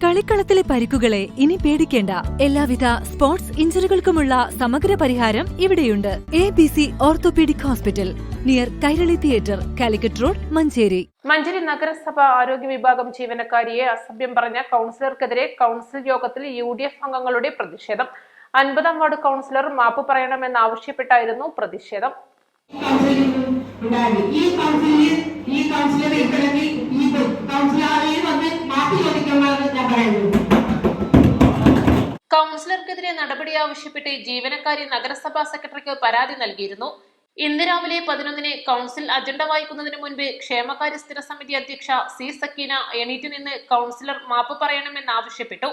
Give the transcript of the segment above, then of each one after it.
കളിക്കളത്തിലെ പരിക്കുകളെ ഇനി പേടിക്കേണ്ട. എല്ലാവിധ സ്പോർട്സ് ഇഞ്ചുറികൾക്കുമുള്ള സമഗ്ര പരിഹാരം ഇവിടെയുണ്ട്. ABC orthopaedic hospital, near Kairali theatre, Calicut road, Manjeri. Manjeri നഗരസഭ ആരോഗ്യ വിഭാഗം ജീവനക്കാരിയെ അസഭ്യം പറഞ്ഞ കൗൺസിലർക്കെതിരെ കൗൺസിൽ യോഗത്തിൽ UDF അംഗങ്ങളുടെ പ്രതിഷേധം. 50-ാം വാർഡ് കൗൺസിലർ മാപ്പ് പറയണമെന്നാവശ്യപ്പെട്ടായിരുന്നു പ്രതിഷേധം. കൗൺസിലർക്കെതിരെ നടപടി ആവശ്യപ്പെട്ട് ജീവനക്കാരി നഗരസഭാ സെക്രട്ടറിക്ക് പരാതി നൽകിയിരുന്നു. ഇന്ന് രാവിലെ 11-ന് കൗൺസിൽ അജണ്ട വായിക്കുന്നതിന് മുൻപ് ക്ഷേമകാര്യ സ്ഥിര സമിതി അധ്യക്ഷ C. സക്കീന എണീറ്റ് നിന്ന് കൗൺസിലർ മാപ്പ് പറയണമെന്നാവശ്യപ്പെട്ടു.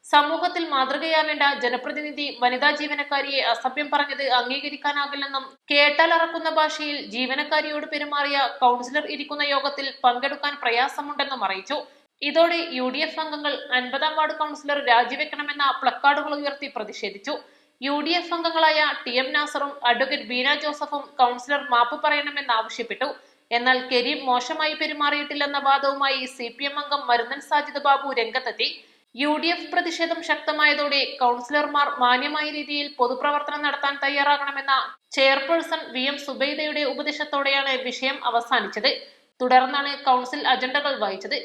സമൂഹത്തിൽ മാതൃകയാവേണ്ട ജനപ്രതിനിധി വനിതാ ജീവനക്കാരിയെ അസഭ്യം പറഞ്ഞത് അംഗീകരിക്കാനാകില്ലെന്നും കേട്ടാൽ അറക്കുന്ന ഭാഷയിൽ ജീവനക്കാരിയോട് പെരുമാറിയ കൗൺസിലർ ഇരിക്കുന്ന യോഗത്തിൽ പങ്കെടുക്കാൻ പ്രയാസമുണ്ടെന്നും അറിയിച്ചു. ഇതോടെ UDF അംഗങ്ങൾ 50-ാം വാർഡ് കൗൺസിലർ രാജിവെക്കണമെന്ന പ്ലക്കാർഡുകൾ ഉയർത്തി പ്രതിഷേധിച്ചു. UDF അംഗങ്ങളായ TM നാസറും അഡ്വക്കേറ്റ് ബീന ജോസഫും കൗൺസിലർ മാപ്പ് പറയണമെന്നാവശ്യപ്പെട്ടു. എന്നാൽ കരീം മോശമായി പെരുമാറിയിട്ടില്ലെന്ന വാദവുമായി CPM അംഗം മരുന്നൻ സാജിദ് ബാബു രംഗത്തെത്തി. UDF പ്രതിഷേധം ശക്തമായതോടെ കൗൺസിലർമാർ മാന്യമായ രീതിയിൽ പൊതുപ്രവർത്തനം നടത്താൻ തയ്യാറാകണമെന്ന ചെയർപേഴ്സൺ VM സുബൈദയുടെ ഉപദേശത്തോടെയാണ് വിഷയം അവസാനിച്ചത്. തുടർന്നാണ് കൗൺസിൽ അജണ്ടകൾ വായിച്ചത്.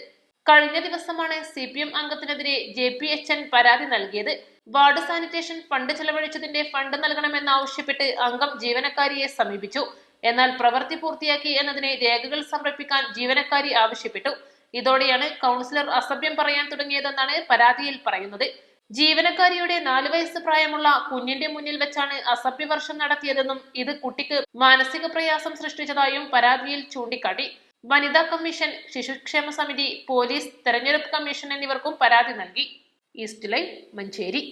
കഴിഞ്ഞ ദിവസമാണ് CPM അംഗത്തിനെതിരെ JPHN പരാതി നൽകിയത്. വാർഡ് സാനിറ്റേഷൻ ഫണ്ട് ചെലവഴിച്ചതിന്റെ ഫണ്ട് നൽകണമെന്നാവശ്യപ്പെട്ട് അംഗം ജീവനക്കാരിയെ സമീപിച്ചു. എന്നാൽ പ്രവൃത്തി പൂർത്തിയാക്കി എന്നതിന് രേഖകൾ സമർപ്പിക്കാൻ ജീവനക്കാരി ആവശ്യപ്പെട്ടു. ഇതോടെയാണ് കൗൺസിലർ അസഭ്യം പറയാൻ തുടങ്ങിയതെന്നാണ് പരാതിയിൽ പറയുന്നത്. ജീവനക്കാരിയുടെ 4 വയസ്സ് പ്രായമുള്ള കുഞ്ഞിന്റെ മുന്നിൽ വെച്ചാണ് അസഭ്യവർഷം നടത്തിയതെന്നും ഇത് കുട്ടിക്ക് മാനസിക പ്രയാസം സൃഷ്ടിച്ചതായും പരാതിയിൽ ചൂണ്ടിക്കാട്ടി. വനിതാ കമ്മീഷൻ, ശിശുക്ഷേമ സമിതി, പോലീസ്, തെരഞ്ഞെടുപ്പ് കമ്മീഷൻ എന്നിവർക്കും പരാതി നൽകി. East line, Manjeri.